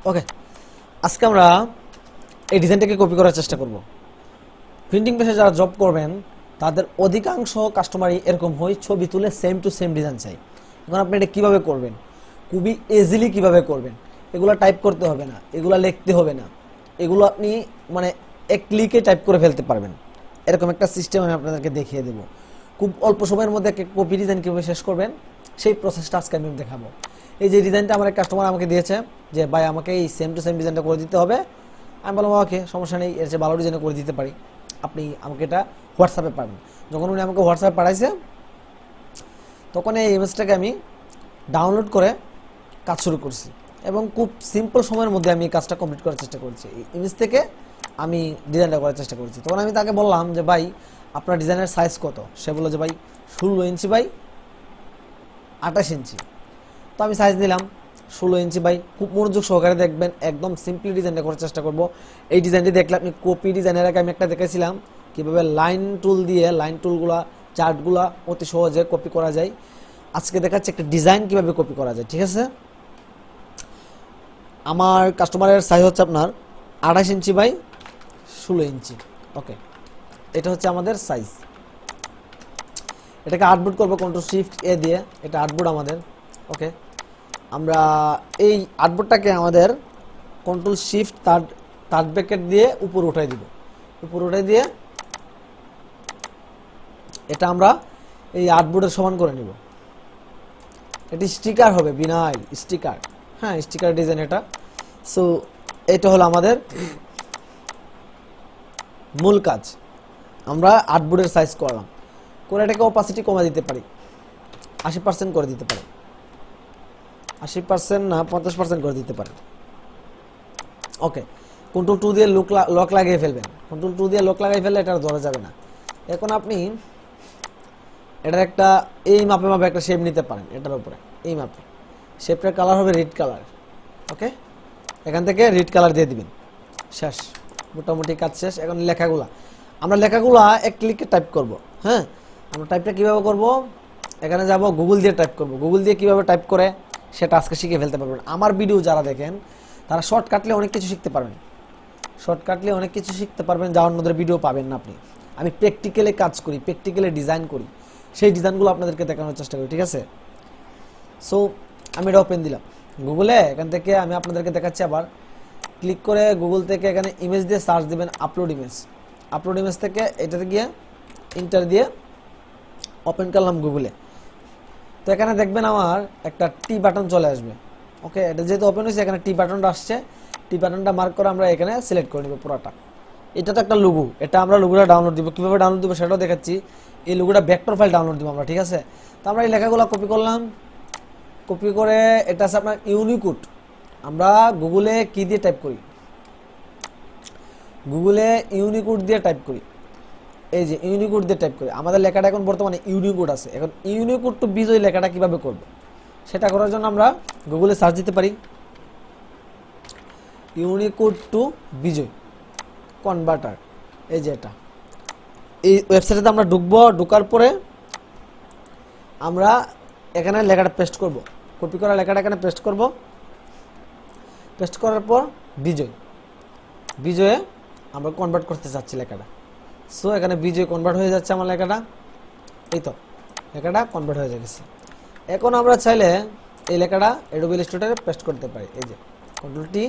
ওকে, আজকে আমরা এই ডিজাইনটাকে কপি করার চেষ্টা করব। প্রিন্টিং পেশে যারা জব করবেন তাদের অধিকাংশ কাস্টমারই এরকম হয়, ছবি তুলে সেম টু সেম ডিজাইন চাই। এখন আপনি এটা কীভাবে করবেন, খুবই ইজিলি কীভাবে করবেন, এগুলো টাইপ করতে হবে না, এগুলো লিখতে হবে না, এগুলো আপনি মানে এক ক্লিকে টাইপ করে ফেলতে পারবেন। এরকম একটা সিস্টেম আমি আপনাদেরকে দেখিয়ে দেবো। খুব অল্প সময়ের মধ্যে একটা কপি ডিজাইন কীভাবে শেষ করবেন সেই প্রসেসটা আজকে আমি দেখাবো। এই যে ডিজাইনটা আমার এক কাস্টমার আমাকে দিয়েছে যে ভাই আমাকে এই সেম টু সেম ডিজাইনটা করে দিতে হবে। আমি বললাম ওকে, সমস্যা নেই, এর চেয়ে ভালো ডিজাইনে করে দিতে পারি, আপনি আমাকে এটা হোয়াটসঅ্যাপে পাবেন। যখন উনি আমাকে হোয়াটসঅ্যাপে পাঠাইছে তখন এই ইমেজটাকে আমি ডাউনলোড করে কাজ শুরু করছি এবং খুব সিম্পল সময়ের মধ্যে আমি এই কাজটা কমপ্লিট করার চেষ্টা করছি। এই ইমেজ থেকে আমি ডিজাইনটা করার চেষ্টা করছি। তখন আমি তাকে বললাম যে ভাই আপনার ডিজাইনের সাইজ কত? সে বললো যে ভাই 16 ইঞ্চি বাই 28 ইঞ্চি। তো আমি সাইজ দিলাম 16 ইঞ্চি বাই। খুব মনোযোগ সহকারে দেখবেন, একদম সিম্পলি ডিজাইনটা করার চেষ্টা করব। এই ডিজাইনটি দেখলে আপনি কপি ডিজাইনের আগে আমি একটা দেখেছিলাম কীভাবে লাইন টুল দিয়ে লাইন টুলগুলা চার্টগুলা অতি সহজে কপি করা যায়। আজকে দেখাচ্ছি একটা ডিজাইন কীভাবে কপি করা যায়, ঠিক আছে? আমার কাস্টমারের সাইজ হচ্ছে আপনার 28 ইঞ্চি বাই 16 ইঞ্চি। ওকে, এটা হচ্ছে আমাদের সাইজ। এটাকে আউটপুট করবো কন্ট্রোল শিফট এ দিয়ে, এটা আউটপুট আমাদের। ওকে, আমরা এই আউটপুটটাকে আমাদের কন্ট্রোল শিফট থার্ড ব্র্যাকেট দিয়ে উপর উঠাই দিব। উপর উঠাই দিয়ে এটা আমরা এই আউটপুটের সমান করে নিব। এটি স্টিকার হবে, বিনাইল স্টিকার। হ্যাঁ, স্টিকার ডিজাইন এটা। সো এটা হলো আমাদের মূল কাজ। আমরা আউটপুটের সাইজ করলাম, করে এটাকে অপাসিটি কমা দিতে পারি, 80% করে দিতে পারি, 80% না 50% করে দিতে পারি। ওকে, কন্ট্রোল 2 দিয়ে লক লাগিয়ে ফেলবেন। কন্ট্রোল 2 দিয়ে লক লাগিয়ে ফেললে এটা ধরা যাবে না। এখন আপনি এটার একটা এই মাপে মাপে একটা শেপ নিতে পারেন। এটার উপরে এই মাপে শেপটার কালার হবে রেড কালার। ওকে, এখান থেকে রেড কালার দিয়ে দিবেন। শেষ, মোটামুটি কাজ শেষ। এখন আমরা লেখাগুলা এক ক্লিকে টাইপ করব। হ্যাঁ, আমরা টাইপটা কীভাবে করব, এখানে যাব গুগল দিয়ে টাইপ করব। গুগল দিয়ে কীভাবে টাইপ করে সেটা আজকে শিখে ফেলতে পারবেন। আমার ভিডিও যারা দেখেন তারা শর্টকাটলে অনেক কিছু শিখতে পারবেন, যা অন্যদের ভিডিও পাবেন না আপনি। আমি প্র্যাকটিক্যালি কাজ করি, প্র্যাকটিক্যালি ডিজাইন করি, সেই ডিজাইনগুলো আপনাদেরকে দেখানোর চেষ্টা করি, ঠিক আছে? সো আমি এটা ওপেন দিলাম গুগলে। এখান থেকে আমি আপনাদেরকে দেখাচ্ছি। আবার ক্লিক করে গুগল থেকে এখানে ইমেজ দিয়ে সার্চ দিবেন, আপলোড ইমেজ থেকে এটাতে গিয়ে ইন্টার দিয়ে ওপেন করলাম গুগলে। তো এখানে দেখবেন আমার একটা টি বাটন চলে আসবে। ওকে, এটা যেহেতু ওপেন হয়েছে এখানে টি বাটনটা আসছে। টি বাটনটা মার্ক করে আমরা এখানে সিলেক্ট করে নিব পুরোটা। এটা তো একটা লোগো, এটা আমরা লোগোটা ডাউনলোড দিব। কীভাবে ডাউনলোড দিব সেটাও দেখাচ্ছি। এই লোগোটা ভেক্টর ফাইল ডাউনলোড দিব আমরা, ঠিক আছে? তো আমরা এই লেখাগুলো কপি করলাম। কপি করে এটা আছে আপনার ইউনিকোড। আমরা গুগলে কি দিয়ে টাইপ করি, গুগলে ইউনিকোড দিয়ে টাইপ করি। এই যে ইউনিকোড দিয়ে টাইপ করি। আমাদের লেখাটা এখন বর্তমানে ইউনিকোড আছে। এখন ইউনিকোড টু বিজয় লেখাটা কিভাবে করব সেটা করার জন্য আমরা গুগলে সার্চ দিতে পারি, ইউনিকোড টু বিজয় কনভার্টার। এই যে এটা, এই ওয়েবসাইটে আমরা ঢুকবো। ঢোকার পরে আমরা এখানে লেখাটা পেস্ট করব। কপি করা লেখাটা এখানে পেস্ট করব। পেস্ট করার পর বিজয়ে আমরা কনভার্ট করতে চাচ্ছি লেখাটা। সো এখানে বিজয় কনভার্ট হয়ে যাচ্ছে আমার লেখাটা। এই তো লেখাটা কনভার্ট হয়ে গেছে। এখন আমরা চাইলে এই লেখাটা অ্যাডোবি ইলাস্ট্রেটরে পেস্ট করতে পারি। এই যে কন্ট্রোল টি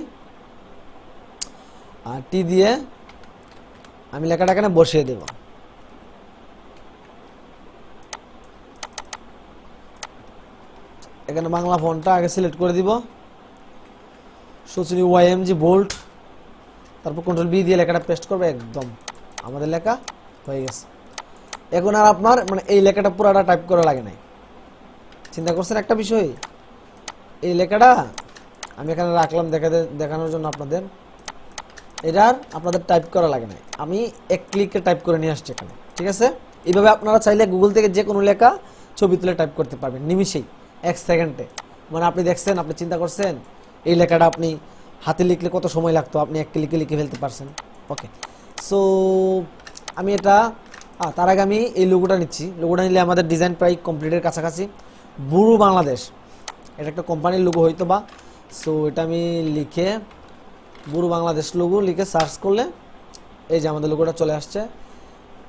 আর টি দিয়ে আমি লেখাটা এখানে বসিয়ে দেব। এখানে বাংলা ফন্টটা আগে সিলেক্ট করে দিব, সুচনি ওয়াইএমজি বোল্ড। তারপর কন্ট্রোল বি দিয়ে লেখাটা পেস্ট করবে। একদম আমাদের লেখা হয়ে গেছে। এখন আর আপনার মানে এই লেখাটা পুরাটা টাইপ করা লাগে নাই। চিন্তা করছেন একটা বিষয়, এই লেখাটা আমি এখানে রাখলাম দেখানোর জন্য আপনাদের। এটার আপনাদের টাইপ করা লাগে নাই, আমি এক ক্লিকে টাইপ করে নিয়ে আসছি এখানে, ঠিক আছে? এইভাবে আপনারা চাইলে গুগল থেকে যে কোনো লেখা ছবি তুলে টাইপ করতে পারবেন নিমিষেই, 1 সেকেন্ডে। মানে আপনি দেখছেন, আপনি চিন্তা করছেন এই লেখাটা আপনি হাতে লিখলে কত সময় লাগতো, আপনি এক ক্লিকে লিখে ফেলতে পারছেন। ওকে, সো আমি এটা তার আগে আমি এই লোগোটা নিচ্ছি। লোগোটা নিলে আমাদের ডিজাইন প্রায় কমপ্লিটের কাছাকাছি। ব্যুরো বাংলাদেশ, এটা একটা কোম্পানির লোগো হয়তো বা। সো এটা আমি লিখে বুড়ো বাংলাদেশ লোগো লিখে সার্চ করলে এই যে আমাদের লোগোটা চলে আসছে।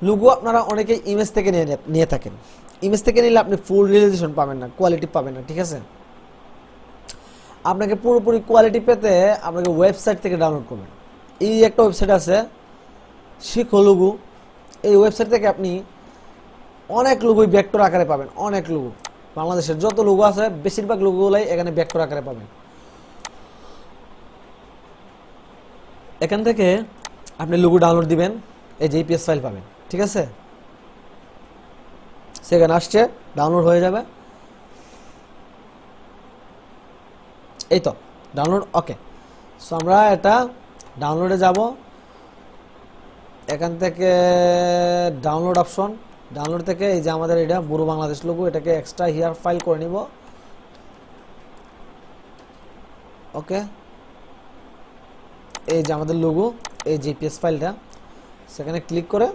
লোগো আপনারা অনেকে ইমেজ থেকে নিয়ে থাকেন, ইমেজ থেকে নিলে আপনি ফুল রিয়েলাইজেশন পাবেন না, কোয়ালিটি পাবেন না, ঠিক আছে। আপনাকে পুরোপুরি কোয়ালিটি পেতে আপনাকে ওয়েবসাইট থেকে ডাউনলোড করবেন। এই একটা ওয়েবসাইট আছে শিখো লোগো, এই ওয়েবসাইট থেকে আপনি অনেক লোগোই ভেক্টর আকারে পাবেন, অনেক লোগো বাংলাদেশের যত লোগো আছে বেশিরভাগ লোগোগুলাই এখানে ভেক্টর আকারে পাবেন। এখান থেকে আপনি লোগো ডাউনলোড দিবেন, এই জেপিএস ফাইল পাবেন, ঠিক আছে। সেখানে আসছে ডাউনলোড হয়ে যাবে, এই তো ডাউনলোড। ওকে, সো আমরা এটা ডাউনলোডে যাব, এখান থেকে ডাউনলোড অপশন, ডাউনলোড থেকে এই যে আমাদের এটা বুড়ো বাংলাদেশ লোগো, এটাকে এক্সট্রা হিয়ার ফাইল করে নিব। ওকে, এই যে আমাদের লোগো, এই জিপিএস ফাইলটা, সেখানে ক্লিক করে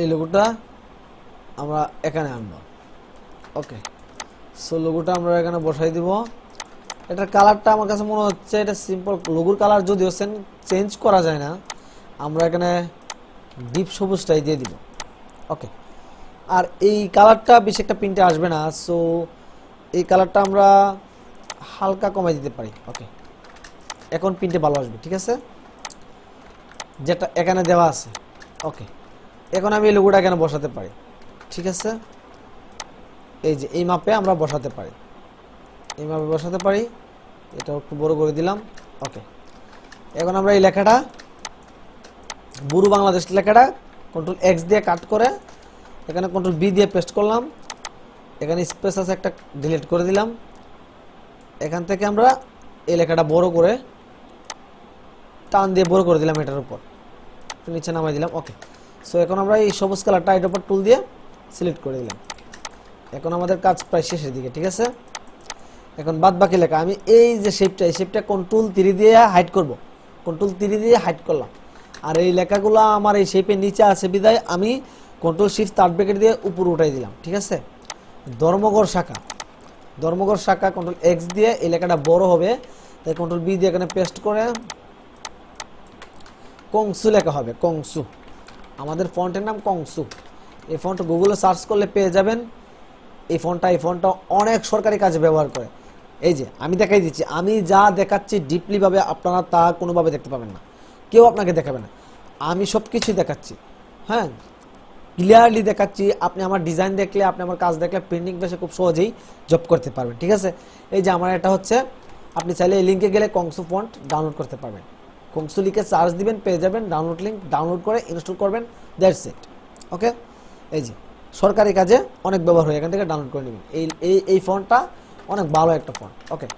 এই লোগোটা আমরা এখানে আনবো। ওকে, সো লোগোটা আমরা এখানে বসাই দিব। এটার কালারটা আমার কাছে মনে হচ্ছে এটা সিম্পল লোগোর কালার, যদিও চেঞ্জ করা যায় না, আমরা এখানে ডিপ সবুজটাই দিয়ে দিব। ওকে, আর এই কালারটা বেশি একটা প্রিন্টে আসবে না, সো এই কালারটা আমরা হালকা কমাই দিতে পারি। ওকে, এখন প্রিন্টে ভালো আসবে, ঠিক আছে, যেটা এখানে দেওয়া আছে। ওকে, এখন আমি এই লোগোটা এখানে বসাতে পারি, ঠিক আছে। এই যে এই মাপে আমরা বসাতে পারি, এই মাপে বসাতে পারি, এটা একটু বড় করে দিলাম। ওকে, এখন আমরা এই লেখাটা বুড়ো বাংলাদেশ লেখাটা কন্ট্রোল এক্স দিয়ে কাট করে এখানে কন্ট্রোল বি দিয়ে পেস্ট করলাম, এখানে স্পেস আছে একটা ডিলিট করে দিলাম। এখান থেকে আমরা এই লেখাটা বড় করে টান দিয়ে বড় করে দিলাম, এটার উপর একটু নিচে নামাই দিলাম। ওকে, সো এখন আমরা এই সবুজ কালারটা এটার উপর টুল দিয়ে সিলেক্ট করে দিলাম। এখন আমাদের কাজ প্রায় শেষের দিকে, ঠিক আছে। এখন বাদ বাকি লেখা আমি এই যে শেপটা, এই শেপটা কন্ট্রোল 3 দিয়ে হাইড করব, কন্ট্রোল 3 দিয়ে হাইড করলাম। আর এই লেখাগুলো আমার এই শেপের নিচে আছে বিদায় আমি কন্ট্রোল শিফট থার্ড ব্র্যাকেট দিয়ে উপর উঠাই দিলাম, ঠিক আছে। ধর্মগড় শাখা, ধর্মগড় শাখা কন্ট্রোল এক্স দিয়ে এই লেখাটা বড় হবে, তাই কন্ট্রোল বি দিয়ে এখানে পেস্ট করে কংসু লেখা হবে, কংসু, আমাদের ফন্টের নাম কংসু। এই ফন্ট গুগলে সার্চ করলে পেয়ে যাবেন। এই ফন্টটা অনেক সরকারি কাজে ব্যবহার করে। এই যে আমি দেখাই দিচ্ছি, আমি যা দেখাচ্ছি ডিপলি ভাবে আপনারা তা কোনোভাবে দেখতে পাবেন না, কেউ আপনাকে দেখাবে না, আমি সব কিছুই দেখাচ্ছি, হ্যাঁ ক্লিয়ারলি দেখাচ্ছি। আপনি আমার ডিজাইন দেখলে, আপনি আমার কাজ দেখলে প্রিন্টিং পেশে খুব সহজেই জব করতে পারবেন, ঠিক আছে। এই যে আমার এটা হচ্ছে, আপনি চাইলে এই লিঙ্কে গেলে কংসু ফন্ট ডাউনলোড করতে পারবেন, কংসু লিখে সার্চ দিবেন পেয়ে যাবেন, ডাউনলোড লিঙ্ক, ডাউনলোড করে ইনস্টল করবেন, দ্যাটস ইট। ওকে, এই যে সরকারি কাজে অনেক ব্যবহার হয়, এখান থেকে ডাউনলোড করে নেবেন। এই ফন্টটা অনেক ভালো একটা ফন্ট। ওকে,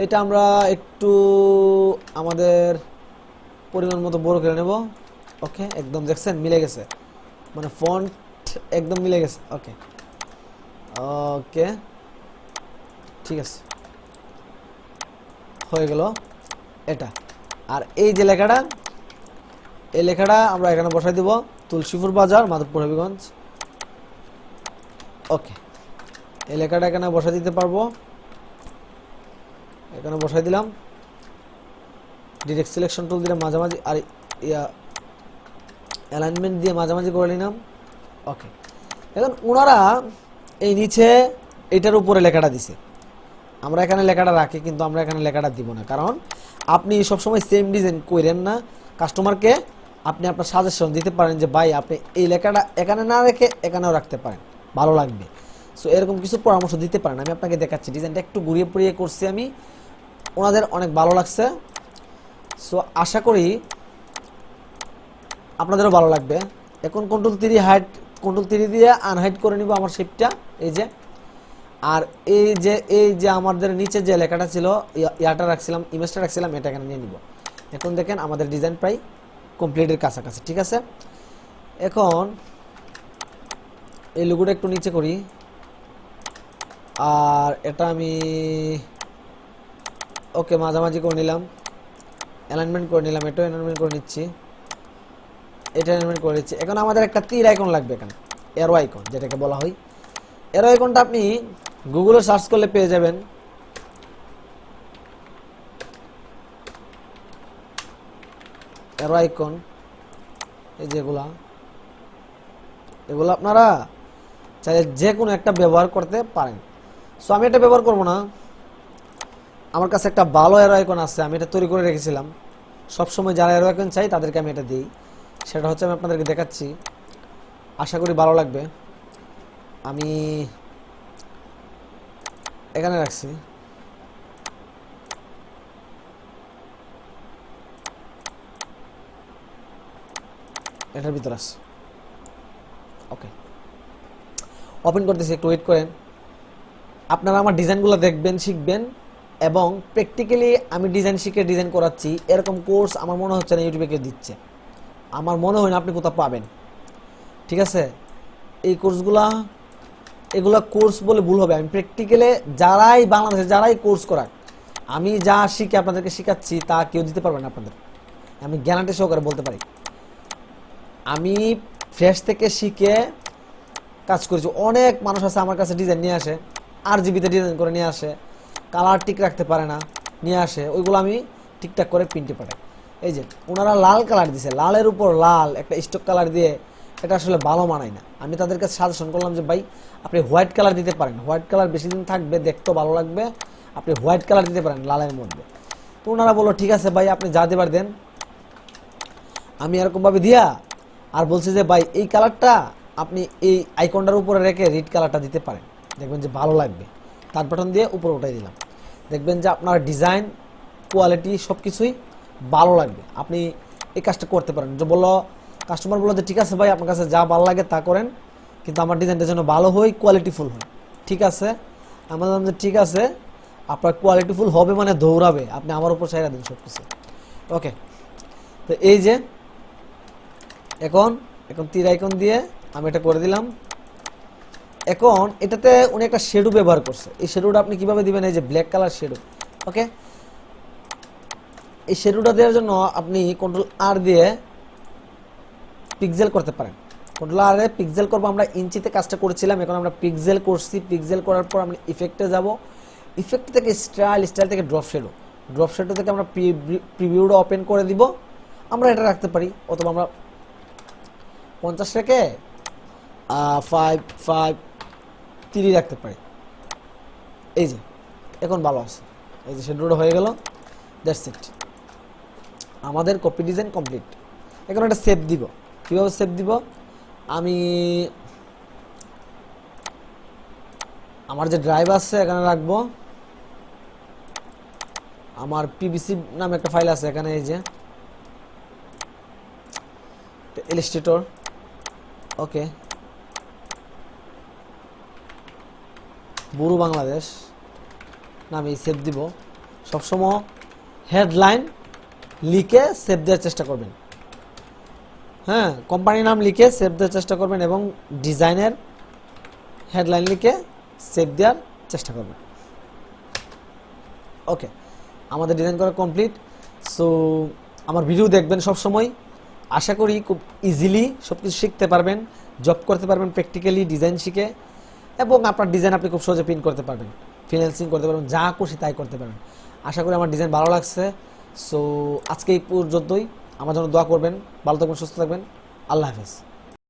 এটা আমরা একটু আমাদের পরিমাণ মতো বড় করে নেব। ওকে, একদম দেখছেন মিলে গেছে, মানে ফন্ট একদম মিলে গেছে। ওকে ওকে ঠিক আছে, হয়ে গেল এটা। আর এই যে লেখাটা, এই লেখাটা আমরা এখানে বসাই দিব, তুলসীপুর বাজার, মাধবপুর, হবিগঞ্জ। ওকে, এই লেখাটা এখানে বসাই দিতে পারবো, এখানে বসাই দিলাম, ডিরেক্ট সিলেকশন টুল দিলে মাঝামাঝি, আর অ্যালাইনমেন্ট দিয়ে মাঝামাঝি করে নিলাম। ওকে, এখন ওনারা এই নিচে এটার উপরে লেখাটা দিছে, আমরা এখানে লেখাটা রাখি, কিন্তু আমরা এখানে লেখাটা দিব না, কারণ আপনি সবসময় সেম ডিজাইন করেন না। কাস্টমারকে আপনি আপনার সাজেশন দিতে পারেন যে ভাই আপনি এই লেখাটা এখানে না রেখে এখানেও রাখতে পারেন, ভালো লাগবে। সো এরকম কিছু পরামর্শ দিতে পারেন। আমি আপনাকে দেখাচ্ছি, ডিজাইনটা একটু ঘুরিয়ে পুড়িয়ে করছি আমি, ওনাদের অনেক ভালো লাগছে। সো আশা করি আপনাদেরও ভালো লাগবে। এখন কন্ট্রোল 3 হাইড, কন্ট্রোল 3 দিয়ে আনহাইড করে নিব আমার শেপটা, এই যে। আর এই যে আমাদের নিচে যে লেখাটা ছিল, ইয়াটা রাখছিলাম, ইমেজটা রাখছিলাম, এটা এখানে নিয়ে নিব। এখন দেখেন আমাদের ডিজাইন প্রায় কমপ্লিটের কাছাকাছি, ঠিক আছে। এখন এই লোগোটা একটু নিচে করি, আর এটা আমি ওকে মাঝামাঝি করে নিলাম, অ্যালাইনমেন্ট করে নিলাম, এটাও অ্যালাইনমেন্ট করে নিচ্ছি, এটা অ্যালাইনমেন্ট করে নিচ্ছি। এখন আমাদের একটা তীর আইকন লাগবে এখানে, এরো আইকন যেটাকে বলা হয়, এর আইকনটা আপনি গুগলে সার্চ করলে পেয়ে যাবেন। এর আইকন এই যেগুলা, এগুলো আপনারা চাইলে যে কোনো একটা ব্যবহার করতে পারেন। সো আমি এটা ব্যবহার করব না, আমার কাছে একটা ভালো এরো আইকন আছে, আমি এটা তৈরি করে রেখেছিলাম। সবসময় যারা এরো আইকন চাই তাদেরকে আমি এটা দিই। সেটা হচ্ছে আমি আপনাদেরকে দেখাচ্ছি, আশা করি ভালো লাগবে। আমি এখানে রাখছি, এটার ভিতর আছে। ওকে, ওপেন করতেছি, একটু ওয়েট করেন। আপনারা আমার ডিজাইনগুলো দেখবেন, শিখবেন, এবং প্র্যাকটিক্যালি আমি ডিজাইন শিখে ডিজাইন করাচ্ছি এরকম কোর্স আমার মনে হচ্ছে না ইউটিউবে কেউ দিচ্ছে। আমার মনে হয় না আপনি কোথাও পাবেন। ঠিক আছে, এই কোর্সগুলা, এগুলা কোর্স বলে ভুল হবে। আমি প্র্যাকটিক্যালে যারাই বাংলাদেশে যারাই কোর্স করাক, আমি যা শিখে আপনাদেরকে শেখাচ্ছি তা কেউ দিতে পারবে না আপনাদের, আমি গ্যারান্টি সহকারে বলতে পারি। আমি ফ্রেশ থেকে শিখে কাজ করেছি। অনেক মানুষ আছে আমার কাছে ডিজাইন নিয়ে আসে, RGB-তে ডিজাইন করে নিয়ে আসে, কালার ঠিক রাখতে পারে না, নিয়ে আসে, ওইগুলো আমি ঠিকঠাক করে প্রিন্টে পাঠাই। এই যে ওনারা লাল কালার দিছে, লালের উপর লাল একটা স্টক কালার দিয়ে, এটা আসলে ভালো মানায় না। আমি তাদেরকে সাজেশন করলাম যে ভাই আপনি হোয়াইট কালার দিতে পারেন, হোয়াইট কালার বেশি দিন থাকবে, দেখতেও ভালো লাগবে, আপনি হোয়াইট কালার দিতে পারেন লালের মধ্যে। তো ওনারা বললো ঠিক আছে ভাই আপনি যা দেবার দেন। আমি এরকমভাবে দিয়া আর বলছি যে ভাই এই কালারটা আপনি এই আইকনটার উপরে রেখে রেড কালারটা দিতে পারেন, দেখবেন যে ভালো লাগবে। তার বাটন দিয়ে উপরে উঠাই দিলাম, দেখবেন যে আপনার ডিজাইন কোয়ালিটি সব কিছুই ভালো লাগবে। আপনি এই কাজটা করতে পারেন। যে বললো কাস্টমার বললো যে ঠিক আছে ভাই আপনার কাছে যা ভালো লাগে তা করেন, কিন্তু আমার ডিজাইনটা যেন ভালো হয়, কোয়ালিটিফুল হয়। ঠিক আছে, আমরা বললাম যে ঠিক আছে, আপনার কোয়ালিটিফুল হবে মানে দৌড়াবে, আপনি আমার উপর চাইরা দিন সব কিছু। ওকে, তো এই যে এখন তীর আইকন দিয়ে আমি এটা করে দিলাম। এখন এটাতে উনি একটা শেডো ব্যবহার করছে, এই শেডোটা আপনি কিভাবে দিবেন, এই যে ব্ল্যাক কালার শেডো। ওকে, এই শেডোটা দেওয়ার জন্য আপনি Ctrl+R দিয়ে পিক্সেল করতে পারেন। Ctrl+R এ পিক্সেল করবো, আমরা ইঞ্চিতে কাজটা করেছিলাম, এখন আমরা পিক্সেল করছি। পিক্সেল করার পর আমরা ইফেক্টে যাব, ইফেক্ট থেকে স্টাইল থেকে ড্রপ শেডো থেকে আমরা প্রিভিউটা ওপেন করে দিব। আমরা এটা রাখতে পারি, অথবা আমরা 50 রেখে 5 রাখতে পারি। এই যে এখন ভালো আছে, এই যে শেডোটা হয়ে গেল। দ্যাটস ইট, আমাদের কপি ডিজাইন কমপ্লিট। এখন একটা সেভ দিব। কীভাবে সেভ দিব, আমি আমার যে ড্রাইভ আছে এখানে রাখবো, আমার পিভিসি নামে একটা ফাইল আছে এখানে, এই যে ইলাস্ট্রেটর। ওকে, বুড়ো বাংলাদেশ নামে সেভ দিব। সবসময় হেডলাইন লিখে সেভ দেওয়ার চেষ্টা করবেন। হ্যাঁ, কোম্পানির নাম লিখে সেভ দেওয়ার চেষ্টা করবেন, এবং ডিজাইনের হেডলাইন লিখে সেভ দেওয়ার চেষ্টা করবেন। ওকে, আমাদের ডিজাইন করা কমপ্লিট। সো আমার ভিডিও দেখবেন সব সময়, আশা করি খুব ইজিলি সব কিছু শিখতে পারবেন, জব করতে পারবেন প্র্যাকটিক্যালি ডিজাইন শিখে, এবং আপনার ডিজাইন আপনি খুব সহজে প্রিন্ট করতে পারবেন, ফ্রিল্যান্সিং করতে পারবেন, যা খুশি তাই করতে পারবেন। আশা করি আমার ডিজাইন ভালো লাগছে। সো আজকে এই পর্যন্তই, আমার জন্য দোয়া করবেন, ভালো থাকবেন, সুস্থ থাকবেন, আল্লাহ হাফেজ।